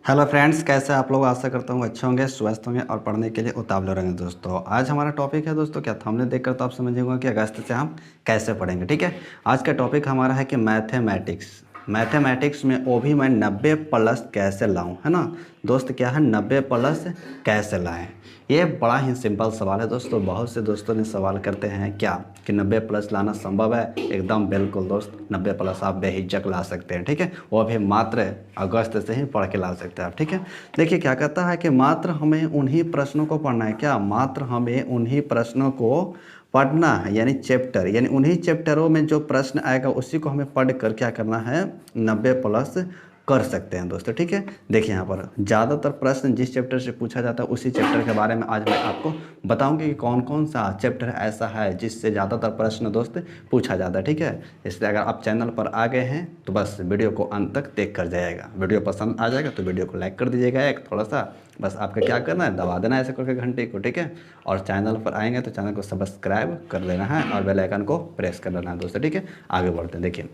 Hello friends, कैसे आप लोग? आशा करता हूँ अच्छे होंगे, स्वस्थ होंगे और पढ़ने के लिए उतावले रहेंगे। दोस्तों आज हमारा टॉपिक है दोस्तों, क्या थंबनेल देखकर तो आप समझिएगा कि अगस्त से हम कैसे पढ़ेंगे। ठीक है, आज का टॉपिक हमारा है कि मैथमेटिक्स। मैथमेटिक्स में वो भी मैं 90+ कैसे लाऊं, है ना दोस्त? क्या है 90+ कैसे लाएं? ये बड़ा ही सिंपल सवाल है दोस्तों। बहुत से दोस्तों ने सवाल करते हैं क्या कि 90+ लाना संभव है? एकदम बिल्कुल दोस्त, 90+ आप बेहिचक ला सकते हैं। ठीक है, वो भी मात्र अगस्त से ही पढ़ के ला सकते हैं आप। ठीक है, देखिए क्या कहता है कि मात्र हमें उन्हीं प्रश्नों को पढ़ना है। क्या मात्र हमें उन्हीं प्रश्नों को पढ़ना है, यानी चैप्टर, यानी उन्हीं चैप्टरों में जो प्रश्न आएगा उसी को हमें पढ़ कर क्या करना है, 90+ कर सकते हैं दोस्तों। ठीक है, देखिए यहाँ पर ज़्यादातर प्रश्न जिस चैप्टर से पूछा जाता है उसी चैप्टर के बारे में आज मैं आपको बताऊंगी कि कौन कौन सा चैप्टर ऐसा है जिससे ज़्यादातर प्रश्न दोस्त पूछा जाता है। ठीक है, इसलिए अगर आप चैनल पर आ गए हैं तो बस वीडियो को अंत तक देख कर जाएगा। वीडियो पसंद आ जाएगा तो वीडियो को लाइक कर दीजिएगा, एक थोड़ा सा बस आपका क्या करना है, दबा देना है ऐसे करके घंटे को। ठीक है, और चैनल पर आएंगे तो चैनल को सब्सक्राइब कर लेना है और बेल आइकन को प्रेस कर लेना है दोस्तों। ठीक है, आगे बढ़ते हैं। देखिए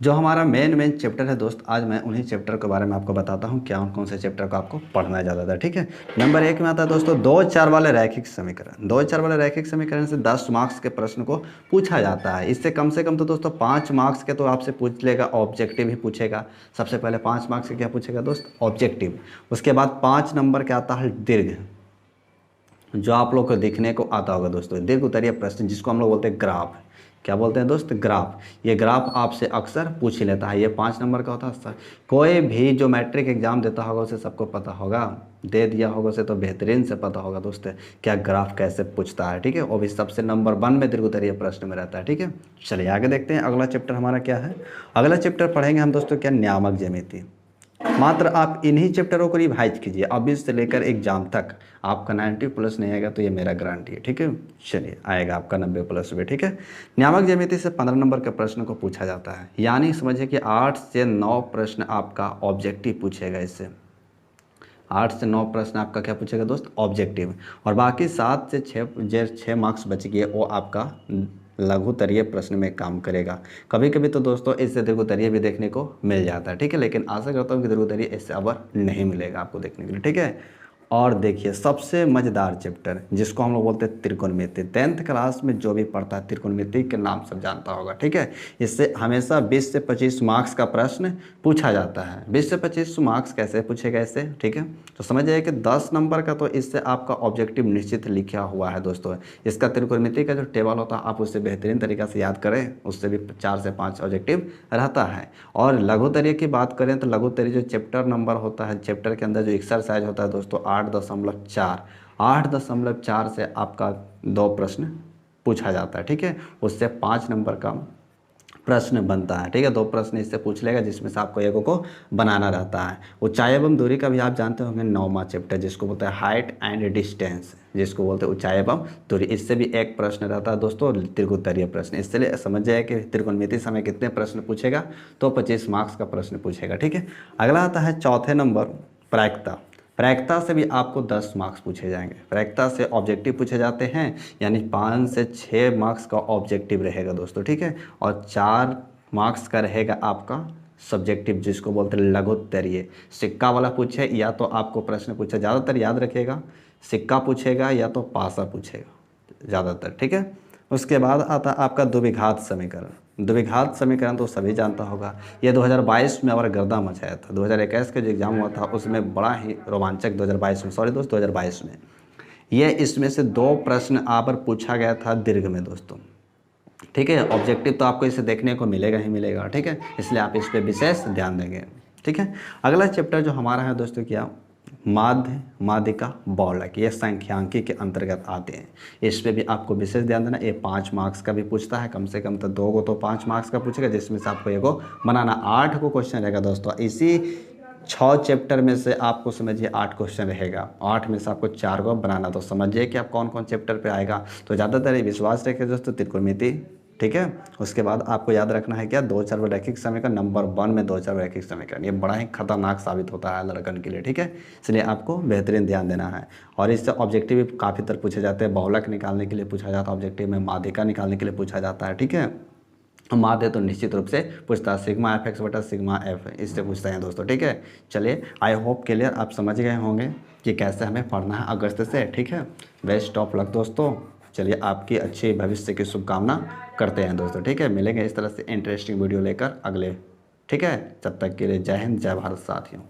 जो हमारा मेन चैप्टर है दोस्त, आज मैं उन्हीं चैप्टर के बारे में आपको बताता हूँ क्या कौन से चैप्टर को आपको पढ़ना है ज़्यादातर। ठीक है, नंबर 1 में आता है दोस्तों 2-4 वाले रैखिक समीकरण। 2-4 वाले रैखिक समीकरण से 10 मार्क्स के प्रश्न को पूछा जाता है। इससे कम से कम तो दोस्तों 5 मार्क्स के तो आपसे पूछ लेगा, ऑब्जेक्टिव ही पूछेगा। सबसे पहले 5 मार्क्स के क्या पूछेगा दोस्त, ऑब्जेक्टिव। उसके बाद 5 नंबर के आता है दीर्घ, जो आप लोग को देखने को आता होगा दोस्तों, दीर्घ उत्तरीय प्रश्न, जिसको हम लोग बोलते हैं ग्राफ। क्या बोलते हैं दोस्त, ग्राफ। ये ग्राफ आपसे अक्सर पूछ ही लेता है। ये 5 नंबर का होता है सर। कोई भी जो मैट्रिक एग्जाम देता होगा उसे सबको पता होगा, दे दिया होगा उसे तो बेहतरीन से पता होगा दोस्त क्या ग्राफ कैसे पूछता है। ठीक है, वो भी सबसे नंबर 1 में दीर्घ उत्तरीय प्रश्न में रहता है। ठीक है, चलिए आगे देखते हैं अगला चैप्टर हमारा क्या है। अगला चैप्टर पढ़ेंगे हम दोस्तों क्या, नियामक ज्यामिति। मात्र आप इन्हीं चैप्टरों को रिवाइज कीजिए, अभी से लेकर एग्जाम तक आपका 90+ नहीं आएगा तो ये मेरा गारंटी है। ठीक है, चलिए आएगा आपका 90+ भी। ठीक है, नियामक ज्यामिति से 15 नंबर के प्रश्न को पूछा जाता है, यानी समझिए कि 8 से 9 प्रश्न आपका ऑब्जेक्टिव पूछेगा। इससे 8 से 9 प्रश्न आपका क्या पूछेगा दोस्त, ऑब्जेक्टिव। और बाकी 7 से 6 मार्क्स बच गए वो आपका लघुतरीय प्रश्न में काम करेगा। कभी कभी तो दोस्तों इससे दीर्घोत्तरीय भी देखने को मिल जाता है। ठीक है, लेकिन आशा करता हूँ कि दीर्घोत्तरीय इससे अब नहीं मिलेगा आपको देखने के लिए। ठीक है, और देखिए सबसे मज़ेदार चैप्टर जिसको हम लोग बोलते हैं त्रिकोणमिति। 10th क्लास में जो भी पढ़ता है त्रिकोणमिति के नाम सब जानता होगा। ठीक है, इससे हमेशा 20 से 25 मार्क्स का प्रश्न पूछा जाता है। 20 से 25 मार्क्स कैसे पूछेगा इससे? ठीक है, तो समझ जाइए कि 10 नंबर का तो इससे आपका ऑब्जेक्टिव निश्चित लिखा हुआ है दोस्तों। इसका त्रिकोणमिति का जो टेबल होता है आप उससे बेहतरीन तरीक़ा से याद करें, उससे भी 4 से 5 ऑब्जेक्टिव रहता है। और लघुतरीय की बात करें तो लघुतरीय जो चैप्टर नंबर होता है, चैप्टर के अंदर जो एक्सरसाइज होता है दोस्तों 8.4 से आपका 2 प्रश्न पूछा जाता है। ठीक है, उससे 5 नंबर का प्रश्न बनता है। ठीक है, 2 प्रश्न इससे पूछ लेगा जिसमें से आपको एगो को बनाना रहता है। ऊंचाई एवं दूरी का भी आप जानते होंगे, 9वां चैप्टर जिसको बोलते हैं हाइट एंड डिस्टेंस, जिसको बोलते हैं ऊंचाई एवं दूरी। इससे भी एक प्रश्न रहता है दोस्तों, त्रिकोणीय प्रश्न। इसलिए समझ जाए कि त्रिकोणमिति से हमें कितने प्रश्न पूछेगा, तो 25 मार्क्स का प्रश्न पूछेगा। ठीक है, अगला आता है चौथे नंबर प्रायिकता। प्रायिकता से भी आपको 10 मार्क्स पूछे जाएंगे। प्रायिकता से ऑब्जेक्टिव पूछे जाते हैं, यानी 5 से 6 मार्क्स का ऑब्जेक्टिव रहेगा दोस्तों। ठीक है, और 4 मार्क्स का रहेगा आपका सब्जेक्टिव, जिसको बोलते हैं लघुत्तरीय। सिक्का वाला पूछे या तो आपको प्रश्न पूछे, ज़्यादातर याद रखिएगा सिक्का पूछेगा या तो पासा पूछेगा ज़्यादातर। ठीक है, उसके बाद आता आपका द्विघात समीकरण। द्विघात समीकरण तो सभी जानता होगा, ये 2022 में और गर्दा मचाया था। 2021 का जो एग्ज़ाम हुआ था उसमें बड़ा ही रोमांचक 2022 में, सॉरी दोस्त 2022 में ये इसमें से 2 प्रश्न आप पर पूछा गया था दीर्घ में दोस्तों। ठीक है, ऑब्जेक्टिव तो आपको इसे देखने को मिलेगा ही मिलेगा। ठीक है, इसलिए आप इस पर विशेष ध्यान देंगे। ठीक है, अगला चैप्टर जो हमारा है दोस्तों क्या, माध्य, माध्यिका, बहुलक, ये सांख्यिकी के अंतर्गत आते हैं। इस पे भी आपको विशेष ध्यान देना। ये 5 मार्क्स का भी पूछता है, कम से कम तो 2 को तो 5 मार्क्स का पूछेगा, जिसमें से आपको एगो बनाना। 8 को क्वेश्चन रहेगा दोस्तों। इसी 6 चैप्टर में से आपको समझिए 8 क्वेश्चन रहेगा, 8 में से आपको 4 को बनाना। तो समझिए कि आप कौन कौन चैप्टर पे आएगा। तो ज़्यादातर ये विश्वास रखिए दोस्तों त्रिकोणमिति। ठीक है, उसके बाद आपको याद रखना है क्या, 2-4 रैखिक समीकरण। नंबर 1 में 2-4 रैखिक समीकरण, ये बड़ा ही खतरनाक साबित होता है लड़कन के लिए। ठीक है, इसलिए आपको बेहतरीन ध्यान देना है। और इससे ऑब्जेक्टिव भी काफ़ी तरह पूछे जाते हैं। बहुलक निकालने के लिए पूछा जाता है ऑब्जेक्टिव में, माध्यिका निकालने के लिए पूछा जाता है। ठीक है, मार दे तो निश्चित रूप से पूछता है सिग्मा एफ एक्स बटा सिग्मा एफ, इससे पूछते हैं दोस्तों। ठीक है, चलिए आई होप क्लियर आप समझ गए होंगे कि कैसे हमें पढ़ना है अगस्त से। ठीक है, बेस्ट ऑफ लक दोस्तों। चलिए आपकी अच्छी भविष्य की शुभकामना करते हैं दोस्तों। ठीक है, मिलेंगे इस तरह से इंटरेस्टिंग वीडियो लेकर अगले। ठीक है, तब तक के लिए जय हिंद, जय भारत साथियों।